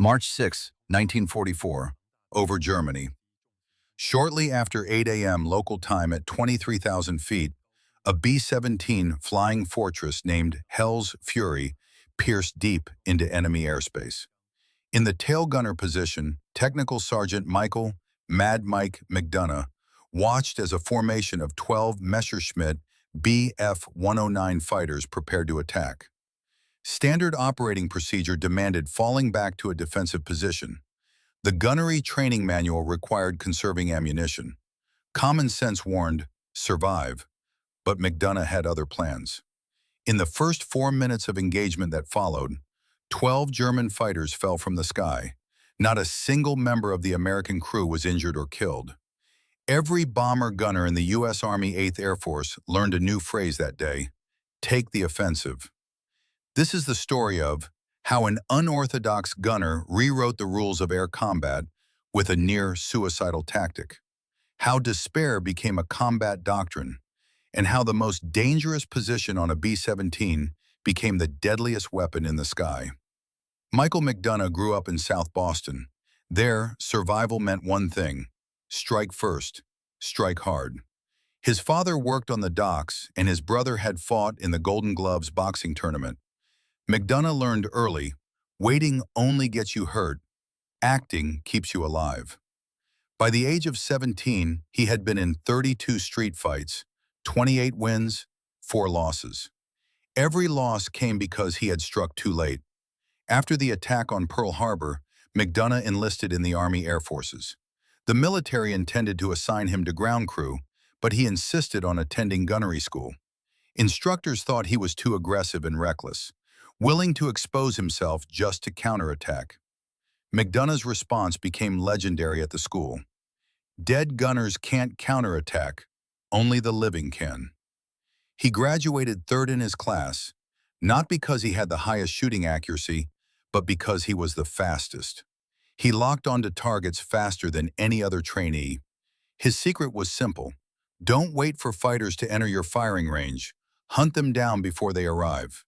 March 6, 1944, over Germany. Shortly after 8 a.m. local time at 23,000 feet, a B-17 flying fortress named Hell's Fury pierced deep into enemy airspace. In the tail gunner position, Technical Sergeant Michael "Mad Mike" Mcdana watched as a formation of 12 Messerschmitt Bf 109 fighters prepared to attack. Standard operating procedure demanded falling back to a defensive position. The gunnery training manual required conserving ammunition. Common sense warned, survive, but Mcdana had other plans. In the first 4 minutes of engagement that followed, 12 German fighters fell from the sky. Not a single member of the American crew was injured or killed. Every bomber gunner in the U.S. Army 8th Air Force learned a new phrase that day: take the offensive. This is the story of how an unorthodox gunner rewrote the rules of air combat with a near-suicidal tactic, how despair became a combat doctrine, and how the most dangerous position on a B-17 became the deadliest weapon in the sky. Michael Mcdana grew up in South Boston. There, survival meant one thing: strike first, strike hard. His father worked on the docks, and his brother had fought in the Golden Gloves boxing tournament. Mcdana learned early, waiting only gets you hurt, acting keeps you alive. By the age of 17, he had been in 32 street fights, 28 wins, 4 losses. Every loss came because he had struck too late. After the attack on Pearl Harbor, Mcdana enlisted in the Army Air Forces. The military intended to assign him to ground crew, but he insisted on attending gunnery school. Instructors thought he was too aggressive and reckless, willing to expose himself just to counterattack. Mcdana's response became legendary at the school: dead gunners can't counterattack, only the living can. He graduated third in his class, not because he had the highest shooting accuracy, but because he was the fastest. He locked onto targets faster than any other trainee. His secret was simple: don't wait for fighters to enter your firing range. Hunt them down before they arrive.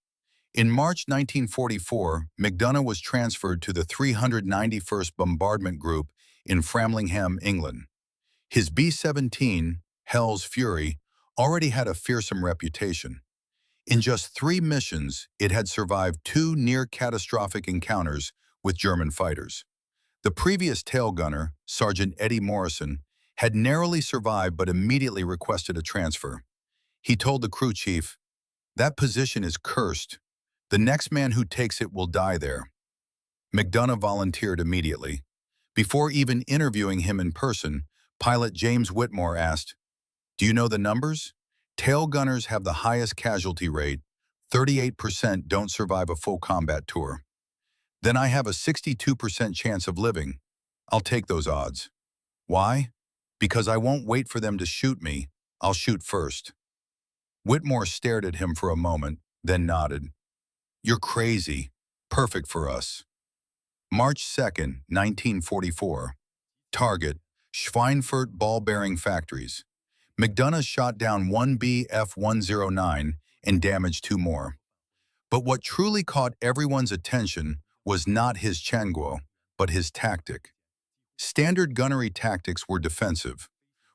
In March 1944, Mcdana was transferred to the 391st Bombardment Group in Framlingham, England. His B-17, Hell's Fury, already had a fearsome reputation. In just 3 missions, it had survived 2 near-catastrophic encounters with German fighters. The previous tail gunner, Sergeant Eddie Morrison, had narrowly survived but immediately requested a transfer. He told the crew chief, "That position is cursed. The next man who takes it will die there." Mcdana volunteered immediately. Before even interviewing him in person, pilot James Whitmore asked, "Do you know the numbers? Tail gunners have the highest casualty rate. 38% don't survive a full combat tour. Then I have a 62% chance of living. I'll take those odds. Why? Because I won't wait for them to shoot me. I'll shoot first." Whitmore stared at him for a moment, then nodded. "You're crazy. Perfect for us." March 2, 1944. Target: Schweinfurt ball bearing factories. Mcdana shot down 1 Bf-109 and damaged 2 more. But what truly caught everyone's attention was not his Changuo, but his tactic. Standard gunnery tactics were defensive.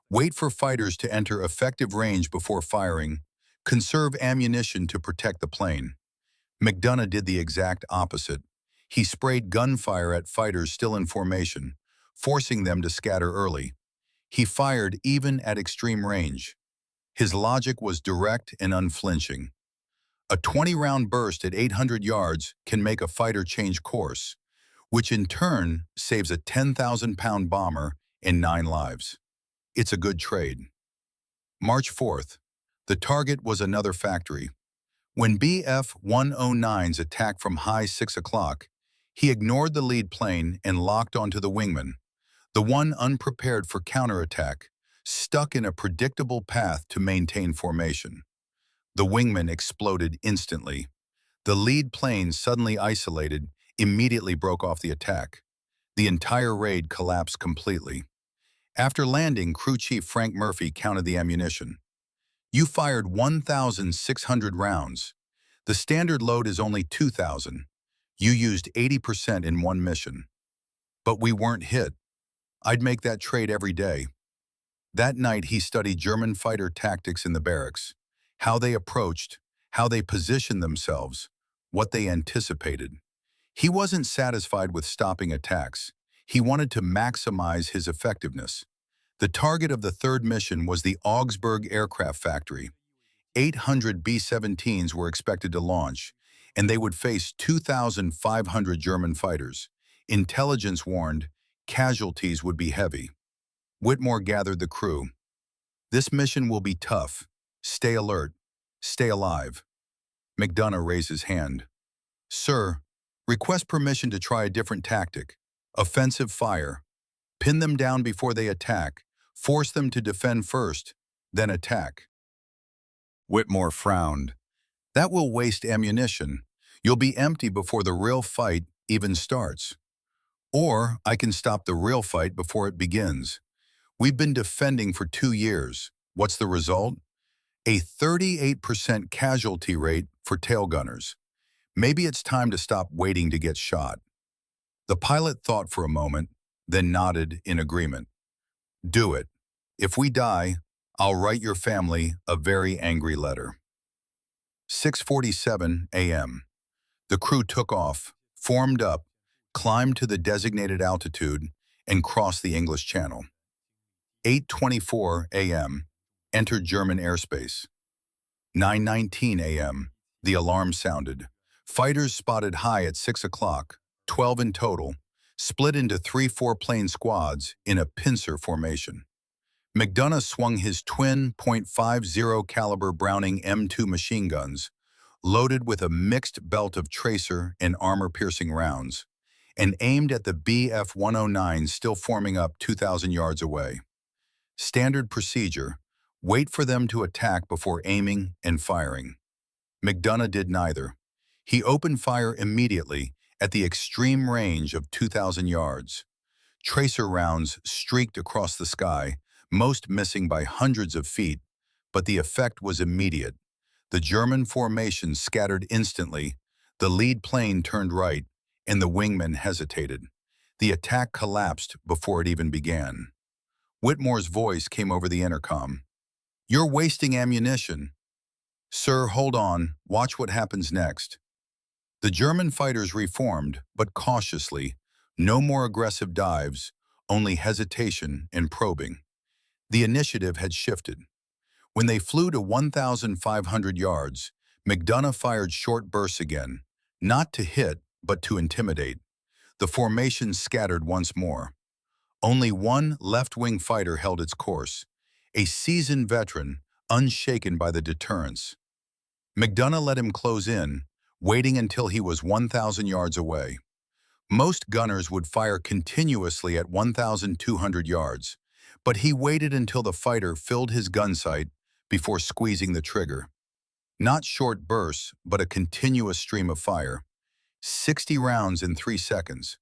Wait for fighters to enter effective range before firing. Conserve ammunition to protect the plane. Mcdana did the exact opposite. He sprayed gunfire at fighters still in formation, forcing them to scatter early. He fired even at extreme range. His logic was direct and unflinching. A 20-round burst at 800 yards can make a fighter change course, which in turn saves a 10,000-pound bomber and 9 lives. It's a good trade. March 4th. The target was another factory. When Bf-109s attacked from high 6 o'clock, he ignored the lead plane and locked onto the wingman, the one unprepared for counterattack, stuck in a predictable path to maintain formation. The wingman exploded instantly. The lead plane, suddenly isolated, immediately broke off the attack. The entire raid collapsed completely. After landing, Crew Chief Frank Murphy counted the ammunition. "You fired 1,600 rounds. The standard load is only 2,000. You used 80% in one mission. But we weren't hit. I'd make that trade every day. That night, he studied German fighter tactics in the barracks, how they approached, how they positioned themselves, what they anticipated. He wasn't satisfied with stopping attacks. He wanted to maximize his effectiveness. The target of the third mission was the Augsburg aircraft factory. 800 B-17s were expected to launch, and they would face 2,500 German fighters. Intelligence warned casualties would be heavy. Whitmore gathered the crew. This mission will be tough. Stay alert. Stay alive. Mcdana raised his hand. Sir, request permission to try a different tactic. Offensive fire. Pin them down before they attack. Force them to defend first, then attack. Whitmore frowned. That will waste ammunition. You'll be empty before the real fight even starts. Or I can stop the real fight before it begins. We've been defending for 2 years. What's the result? A 38% casualty rate for tail gunners. Maybe it's time to stop waiting to get shot. The pilot thought for a moment, then nodded in agreement. Do it. If we die, I'll write your family a very angry letter. 6:47 a.m. The crew took off, formed up, climbed to the designated altitude, and crossed the English Channel. 8:24 a.m. Entered German airspace. 9:19 a.m. The alarm sounded. Fighters spotted high at 6 o'clock, 12 in total, split into 3 4-plane squads in a pincer formation. Mcdana swung his twin .50 caliber Browning M2 machine guns, loaded with a mixed belt of tracer and armor-piercing rounds, and aimed at the Bf-109 still forming up 2,000 yards away. Standard procedure: wait for them to attack before aiming and firing. Mcdana did neither. He opened fire immediately at the extreme range of 2,000 yards. Tracer rounds streaked across the sky, most missing by hundreds of feet, but the effect was immediate. The German formation scattered instantly, the lead plane turned right, and the wingmen hesitated. The attack collapsed before it even began. Whitmore's voice came over the intercom. You're wasting ammunition. Sir, hold on. Watch what happens next. The German fighters reformed, but cautiously. No more aggressive dives, only hesitation and probing. The initiative had shifted. When they flew to 1,500 yards, Mcdana fired short bursts again, not to hit, but to intimidate. The formation scattered once more. Only one left-wing fighter held its course, a seasoned veteran, unshaken by the deterrence. Mcdana let him close in, waiting until he was 1,000 yards away. Most gunners would fire continuously at 1,200 yards, but he waited until the fighter filled his gun sight before squeezing the trigger. Not short bursts, but a continuous stream of fire. 60 rounds in 3 seconds.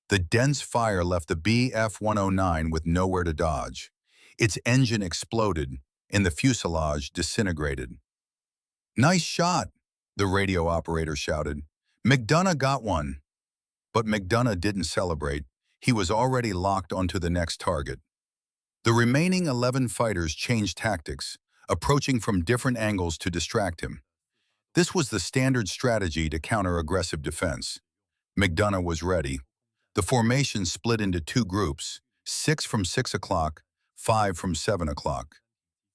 The dense fire left the Bf-109 with nowhere to dodge. Its engine exploded, and the fuselage disintegrated. Nice shot, the radio operator shouted. Mcdana got one. But Mcdana didn't celebrate. He was already locked onto the next target. The remaining 11 fighters changed tactics, approaching from different angles to distract him. This was the standard strategy to counter aggressive defense. Mcdana was ready. The formation split into 2 groups, 6 from 6 o'clock, 5 from 7 o'clock.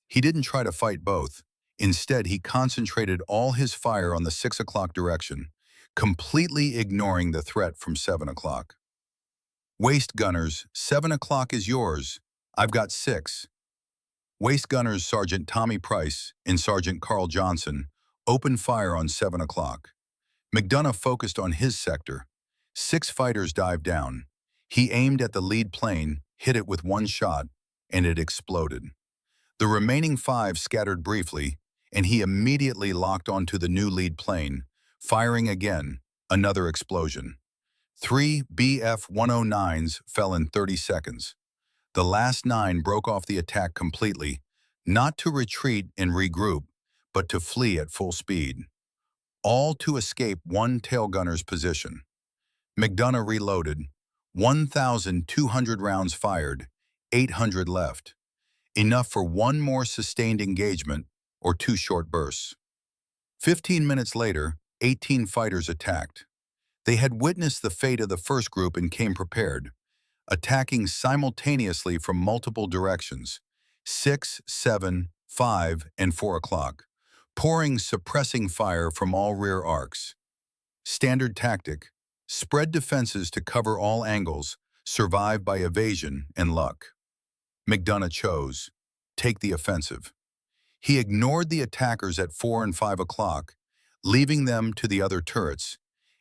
He didn't try to fight both. Instead, he concentrated all his fire on the 6 o'clock direction, completely ignoring the threat from 7 o'clock. Waist gunners, 7 o'clock is yours. I've got 6. Waist gunners Sergeant Tommy Price and Sergeant Carl Johnson opened fire on 7 o'clock. Mcdana focused on his sector. 6 fighters dived down. He aimed at the lead plane, hit it with 1 shot, and it exploded. The remaining 5 scattered briefly, and he immediately locked onto the new lead plane, firing again, another explosion. 3 Bf-109s fell in 30 seconds. The last 9 broke off the attack completely, not to retreat and regroup, but to flee at full speed. All to escape one tail gunner's position. Mcdana reloaded. 1,200 rounds fired, 800 left. Enough for one more sustained engagement or two short bursts. 15 minutes later, 18 fighters attacked. They had witnessed the fate of the first group and came prepared, attacking simultaneously from multiple directions, 6, 7, 5, and 4 o'clock, pouring suppressing fire from all rear arcs. Standard tactic: spread defenses to cover all angles, survive by evasion and luck. Mcdana chose, take the offensive. He ignored the attackers at 4 and 5 o'clock, leaving them to the other turrets,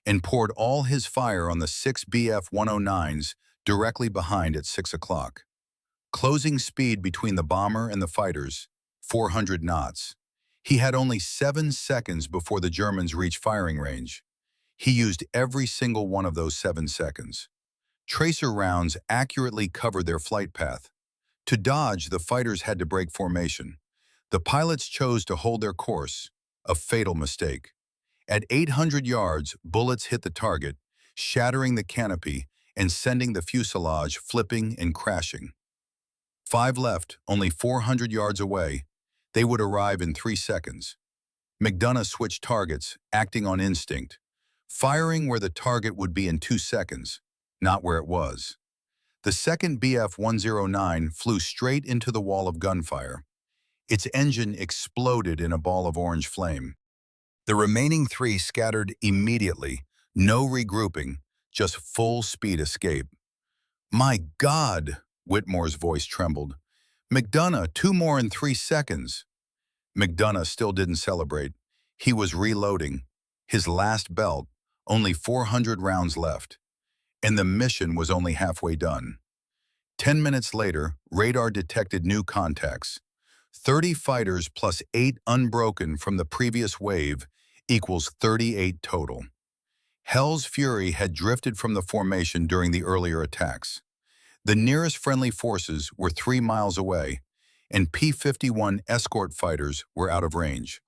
and poured all his fire on the 6 Bf-109s directly behind at 6 o'clock. Closing speed between the bomber and the fighters, 400 knots. He had only 7 seconds before the Germans reached firing range. He used every single one of those 7 seconds. Tracer rounds accurately covered their flight path. To dodge, the fighters had to break formation. The pilots chose to hold their course, a fatal mistake. At 800 yards, bullets hit the target, shattering the canopy and sending the fuselage flipping and crashing. 5 left, only 400 yards away. They would arrive in 3 seconds. Mcdana switched targets, acting on instinct, firing where the target would be in 2 seconds, not where it was. The second Bf-109 flew straight into the wall of gunfire. Its engine exploded in a ball of orange flame. The remaining 3 scattered immediately, no regrouping, just full-speed escape. "My God!" Whitmore's voice trembled. "Mcdana, 2 more in 3 seconds." Mcdana still didn't celebrate. He was reloading. His last belt, only 400 rounds left. And the mission was only halfway done. 10 minutes later, radar detected new contacts. 30 fighters plus 8 unbroken from the previous wave equals 38 total. Hell's Fury had drifted from the formation during the earlier attacks. The nearest friendly forces were 3 miles away, and P-51 escort fighters were out of range.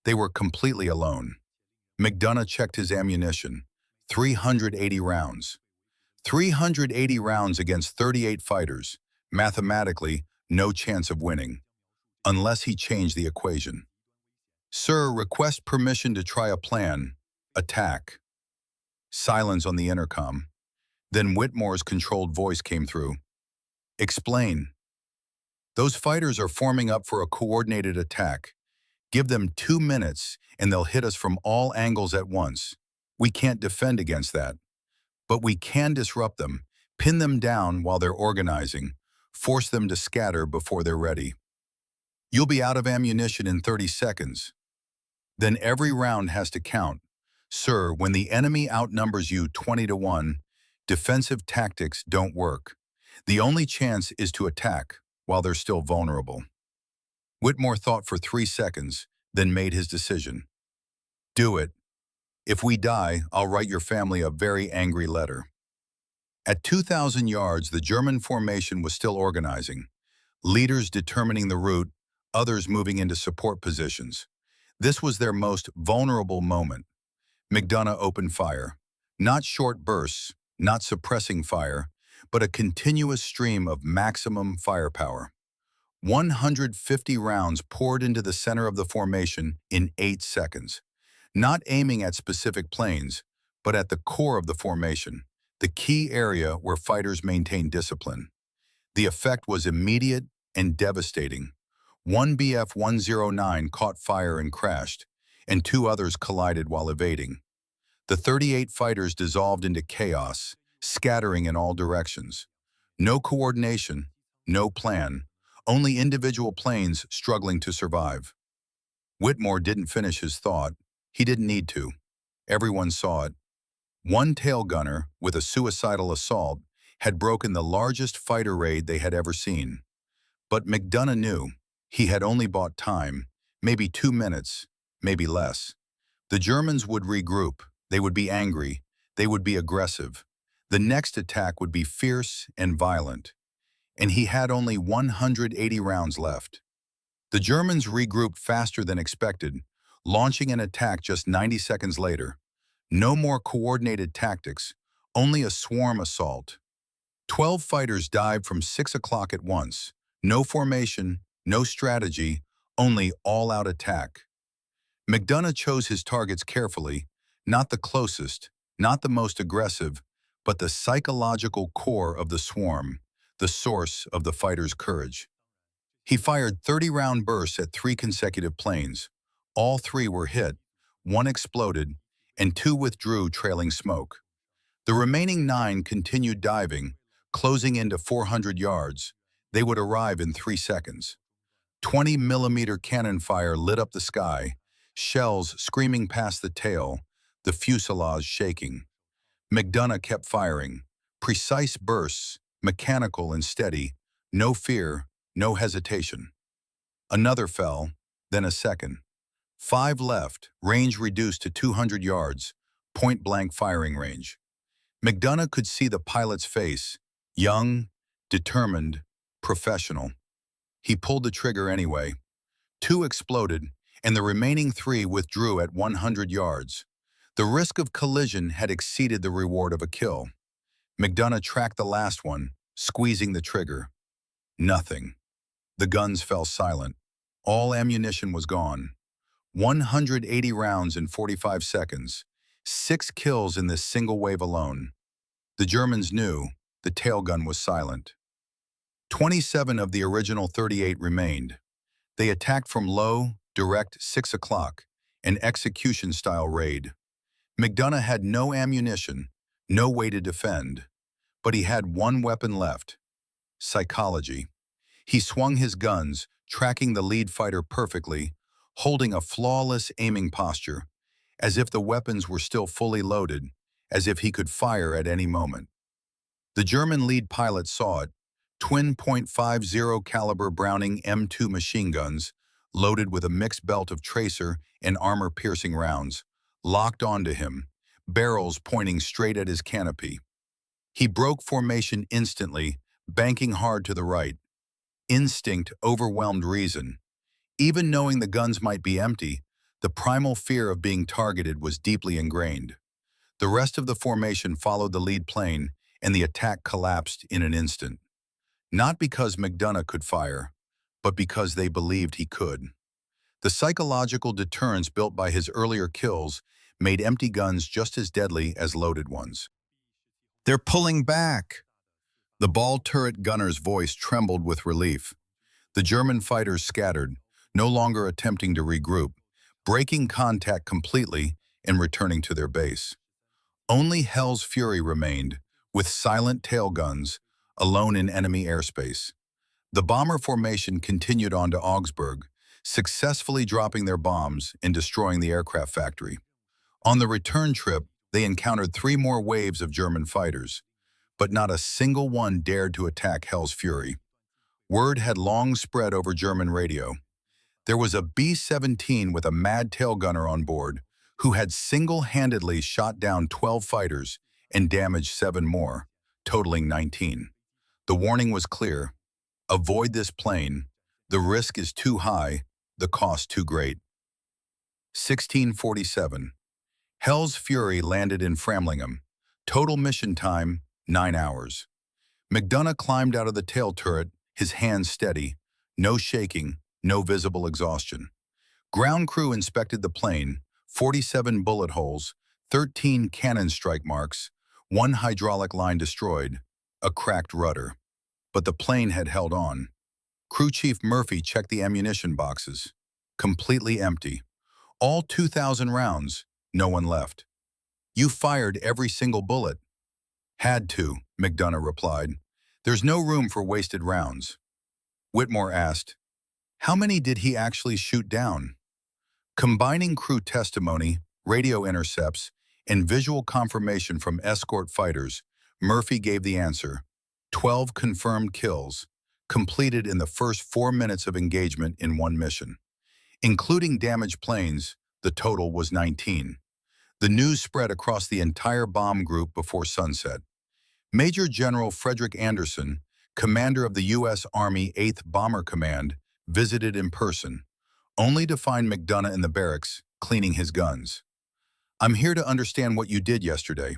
They were completely alone. Mcdana checked his ammunition. 380 rounds. 380 rounds against 38 fighters. Mathematically, no chance of winning. Unless he changed the equation. "Sir, request permission to try a plan. Attack." Silence on the intercom. Then Whitmore's controlled voice came through. "Explain." "Those fighters are forming up for a coordinated attack. Give them 2 minutes and they'll hit us from all angles at once. We can't defend against that. But we can disrupt them, pin them down while they're organizing, force them to scatter before they're ready. You'll be out of ammunition in 30 seconds. Then every round has to count. Sir, when the enemy outnumbers you 20 to 1, defensive tactics don't work. The only chance is to attack while they're still vulnerable." Whitmore thought for 3 seconds, then made his decision. "Do it. If we die, I'll write your family a very angry letter." At 2,000 yards, the German formation was still organizing. Leaders determining the route, others moving into support positions. This was their most vulnerable moment. Mcdana opened fire. Not short bursts, not suppressing fire, but a continuous stream of maximum firepower. 150 rounds poured into the center of the formation in 8 seconds. Not aiming at specific planes, but at the core of the formation, the key area where fighters maintained discipline. The effect was immediate and devastating. 1 Bf-109 caught fire and crashed, and 2 others collided while evading. The 38 fighters dissolved into chaos, scattering in all directions. No coordination, no plan, only individual planes struggling to survive. Whitmore didn't finish his thought. He didn't need to. Everyone saw it. One tail gunner, with a suicidal assault, had broken the largest fighter raid they had ever seen. But Mcdana knew he had only bought time, maybe 2 minutes, maybe less. The Germans would regroup. They would be angry. They would be aggressive. The next attack would be fierce and violent. And he had only 180 rounds left. The Germans regrouped faster than expected, launching an attack just 90 seconds later. No more coordinated tactics, Only a swarm assault. 12 fighters dived from 6 o'clock at once. No formation, no strategy, only all-out attack. Mcdana chose his targets carefully, not the closest, not the most aggressive, but the psychological core of the swarm, the source of the fighter's courage. He fired 30-round bursts at 3 consecutive planes. All 3 were hit, 1 exploded, and 2 withdrew trailing smoke. The remaining 9 continued diving, closing into 400 yards. They would arrive in 3 seconds. 20-millimeter cannon fire lit up the sky, shells screaming past the tail, the fuselage shaking. Mcdana kept firing. Precise bursts, mechanical and steady, no fear, no hesitation. Another fell, then a second. 5 left, range reduced to 200 yards, point-blank firing range. Mcdana could see the pilot's face, young, determined, professional. He pulled the trigger anyway. 2 exploded, and the remaining 3 withdrew at 100 yards. The risk of collision had exceeded the reward of a kill. Mcdana tracked the last one, squeezing the trigger. Nothing. The guns fell silent. All ammunition was gone. 180 rounds in 45 seconds. 6 kills in this single wave alone. The Germans knew the tail gun was silent. 27 of the original 38 remained. They attacked from low, direct 6 o'clock, an execution-style raid. Mcdana had no ammunition, no way to defend, but he had one weapon left: psychology. He swung his guns, tracking the lead fighter perfectly, holding a flawless aiming posture, as if the weapons were still fully loaded, as if he could fire at any moment. The German lead pilot saw it: twin .50 caliber Browning M2 machine guns, loaded with a mixed belt of tracer and armor-piercing rounds, locked onto him, barrels pointing straight at his canopy. He broke formation instantly, banking hard to the right. Instinct overwhelmed reason. Even knowing the guns might be empty, the primal fear of being targeted was deeply ingrained. The rest of the formation followed the lead plane, and the attack collapsed in an instant. Not because Mcdana could fire, but because they believed he could. The psychological deterrence built by his earlier kills made empty guns just as deadly as loaded ones. "They're pulling back!" The ball turret gunner's voice trembled with relief. The German fighters scattered, no longer attempting to regroup, breaking contact completely and returning to their base. Only Hell's Fury remained, with silent tail guns, alone in enemy airspace. The bomber formation continued on to Augsburg, successfully dropping their bombs and destroying the aircraft factory. On the return trip, they encountered 3 more waves of German fighters, but not a single one dared to attack Hell's Fury. Word had long spread over German radio. There was a B-17 with a mad tail gunner on board who had single-handedly shot down 12 fighters and damaged 7 more, totaling 19. The warning was clear: avoid this plane. The risk is too high, the cost too great. 1647. Hell's Fury landed in Framlingham. Total mission time, 9 hours. Mcdana climbed out of the tail turret, his hands steady, no shaking, no visible exhaustion. Ground crew inspected the plane: 47 bullet holes, 13 cannon strike marks, 1 hydraulic line destroyed, a cracked rudder. But the plane had held on. Crew Chief Murphy checked the ammunition boxes. Completely empty. All 2,000 rounds, no one left. "You fired every single bullet." "Had to," Mcdana replied. "There's no room for wasted rounds." Whitmore asked, "How many did he actually shoot down?" Combining crew testimony, radio intercepts, and visual confirmation from escort fighters, Murphy gave the answer: 12 confirmed kills, completed in the first 4 minutes of engagement in one mission. Including damaged planes, the total was 19. The news spread across the entire bomb group before sunset. Major General Frederick Anderson, commander of the U.S. Army 8th Bomber Command, visited in person, only to find Mcdana in the barracks, cleaning his guns. "I'm here to understand what you did yesterday."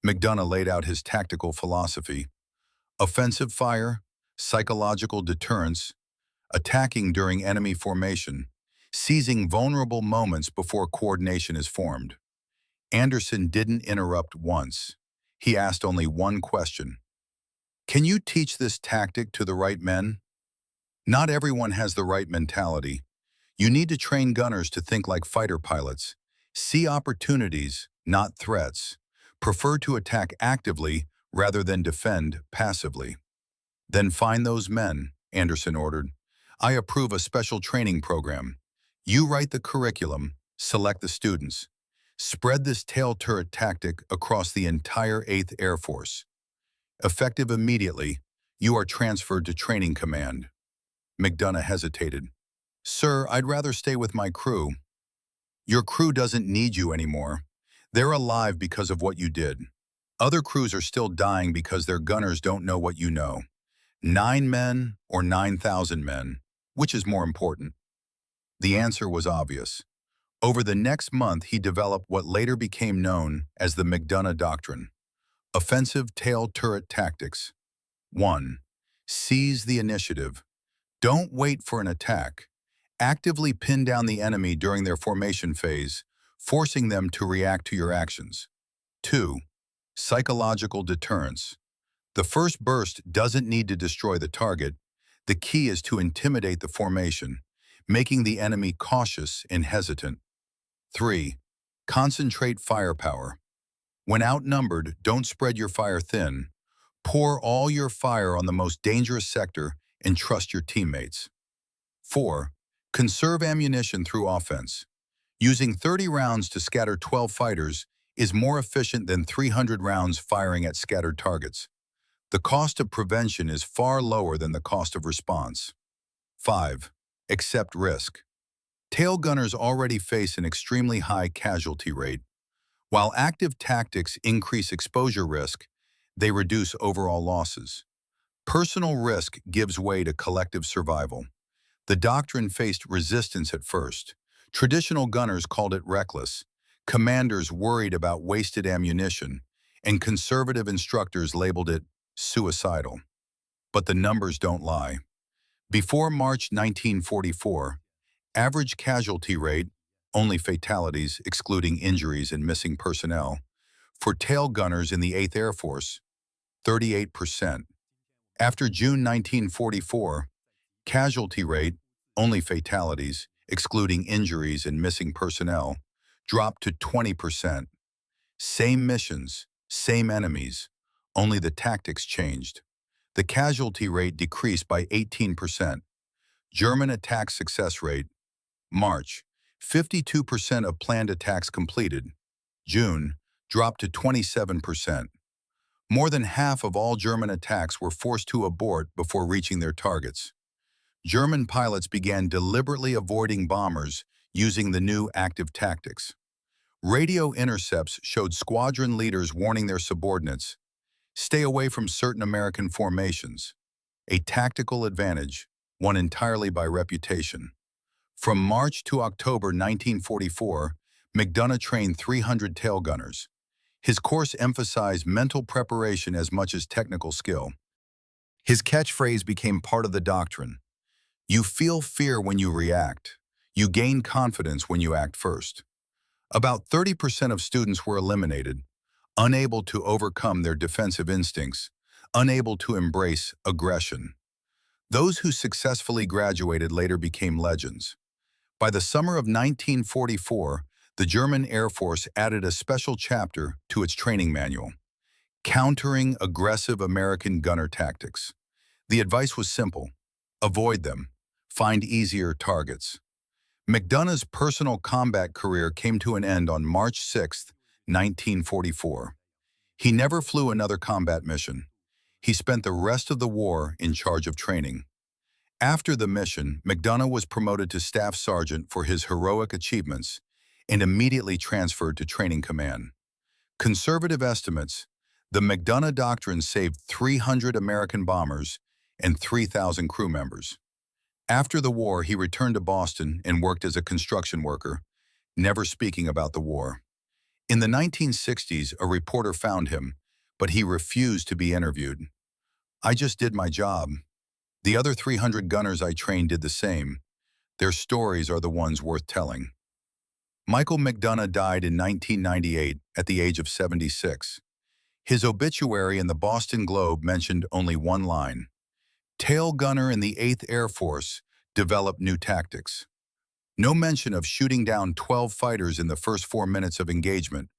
Mcdana laid out his tactical philosophy: offensive fire, psychological deterrence, attacking during enemy formation, seizing vulnerable moments before coordination is formed. Anderson didn't interrupt once. He asked only one question: can you teach this tactic to the right men? Not everyone has the right mentality. You need to train gunners to think like fighter pilots, see opportunities, not threats, prefer to attack actively rather than defend passively. Then find those men, Anderson ordered. I approve a special training program. You write the curriculum, select the students. Spread this tail turret tactic across the entire 8th Air Force. Effective immediately, you are transferred to training command. Mcdana hesitated. Sir, I'd rather stay with my crew. Your crew doesn't need you anymore. They're alive because of what you did. Other crews are still dying because their gunners don't know what you know. 9 men or 9,000 men, which is more important? The answer was obvious. Over the next month, he developed what later became known as the Mcdana Doctrine. Offensive tail turret tactics. 1. Seize the initiative. Don't wait for an attack. Actively pin down the enemy during their formation phase, forcing them to react to your actions. 2. Psychological deterrence. The first burst doesn't need to destroy the target. The key is to intimidate the formation, making the enemy cautious and hesitant. 3. Concentrate firepower. When outnumbered, don't spread your fire thin. Pour all your fire on the most dangerous sector and trust your teammates. 4. Conserve ammunition through offense. Using 30 rounds to scatter 12 fighters is more efficient than 300 rounds firing at scattered targets. The cost of prevention is far lower than the cost of response. 5. Accept risk. Tail gunners already face an extremely high casualty rate. While active tactics increase exposure risk, they reduce overall losses. Personal risk gives way to collective survival. The doctrine faced resistance at first. Traditional gunners called it reckless, commanders worried about wasted ammunition, and conservative instructors labeled it suicidal. But the numbers don't lie. Before March 1944, average casualty rate, only fatalities excluding injuries and missing personnel, for tail gunners in the 8th Air Force, 38%. After June 1944, casualty rate, only fatalities, excluding injuries and missing personnel, dropped to 20%. Same missions, same enemies, only the tactics changed. The casualty rate decreased by 18%. German attack success rate, March, 52% of planned attacks completed. June, dropped to 27%. More than half of all German attacks were forced to abort before reaching their targets. German pilots began deliberately avoiding bombers using the new active tactics. Radio intercepts showed squadron leaders warning their subordinates, stay away from certain American formations, a tactical advantage won entirely by reputation. From March to October 1944, Mcdana trained 300 tail gunners. His course emphasized mental preparation as much as technical skill. His catchphrase became part of the doctrine. You feel fear when you react. You gain confidence when you act first. About 30% of students were eliminated, unable to overcome their defensive instincts, unable to embrace aggression. Those who successfully graduated later became legends. By the summer of 1944, the German Air Force added a special chapter to its training manual, Countering Aggressive American Gunner Tactics. The advice was simple: avoid them, find easier targets. Mcdana's personal combat career came to an end on March 6, 1944. He never flew another combat mission. He spent the rest of the war in charge of training. After the mission, Mcdana was promoted to staff sergeant for his heroic achievements and immediately transferred to training command. Conservative estimates, the Mcdana Doctrine saved 300 American bombers and 3,000 crew members. After the war, he returned to Boston and worked as a construction worker, never speaking about the war. In the 1960s, a reporter found him, but he refused to be interviewed. "I just did my job. The other 300 gunners I trained did the same. Their stories are the ones worth telling." Michael Mcdana died in 1998 at the age of 76. His obituary in the Boston Globe mentioned only one line: "Tail gunner in the 8th Air Force developed new tactics." No mention of shooting down 12 fighters in the first 4 minutes of engagement.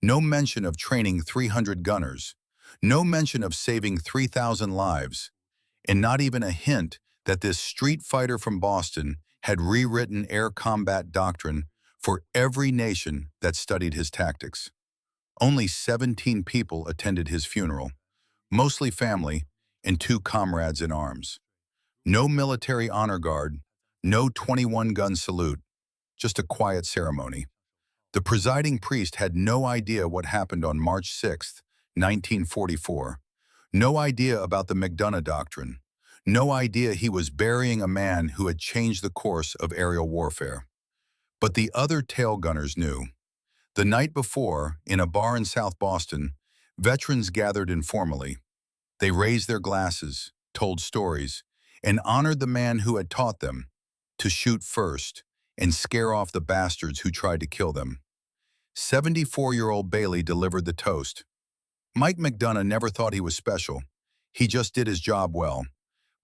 No mention of training 300 gunners. No mention of saving 3,000 lives. And not even a hint that this street fighter from Boston had rewritten air combat doctrine for every nation that studied his tactics. Only 17 people attended his funeral, mostly family and 2 comrades in arms. No military honor guard, no 21-gun salute, just a quiet ceremony. The presiding priest had no idea what happened on March 6, 1944. No idea about the Mcdana Doctrine. No idea he was burying a man who had changed the course of aerial warfare. But the other tail gunners knew. The night before, in a bar in South Boston, veterans gathered informally. They raised their glasses, told stories, and honored the man who had taught them to shoot first and scare off the bastards who tried to kill them. 74-year-old Bailey delivered the toast. Mike Mcdana never thought he was special. He just did his job well.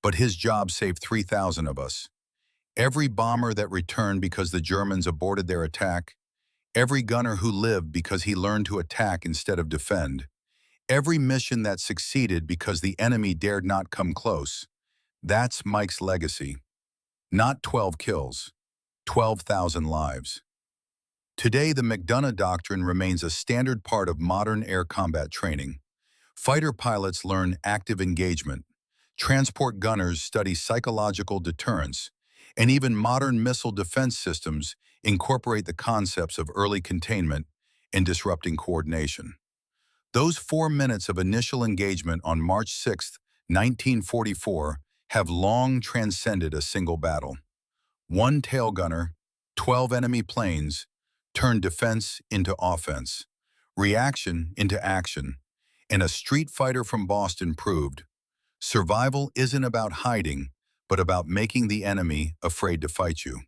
But his job saved 3,000 of us. Every bomber that returned because the Germans aborted their attack. Every gunner who lived because he learned to attack instead of defend. Every mission that succeeded because the enemy dared not come close. That's Mike's legacy. Not 12 kills, 12,000 lives. Today, the Mcdana Doctrine remains a standard part of modern air combat training. Fighter pilots learn active engagement. Transport gunners study psychological deterrence. And even modern missile defense systems incorporate the concepts of early containment and disrupting coordination. Those 4 minutes of initial engagement on March 6, 1944, have long transcended a single battle. One tail gunner, 12 enemy planes, turned defense into offense, reaction into action, and a street fighter from Boston proved survival isn't about hiding, but about making the enemy afraid to fight you.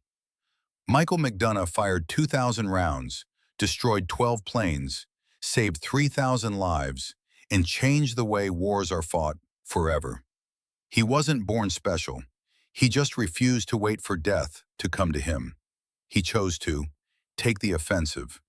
Michael Mcdana fired 2,000 rounds, destroyed 12 planes, saved 3,000 lives, and changed the way wars are fought forever. He wasn't born special. He just refused to wait for death to come to him. He chose to take the offensive.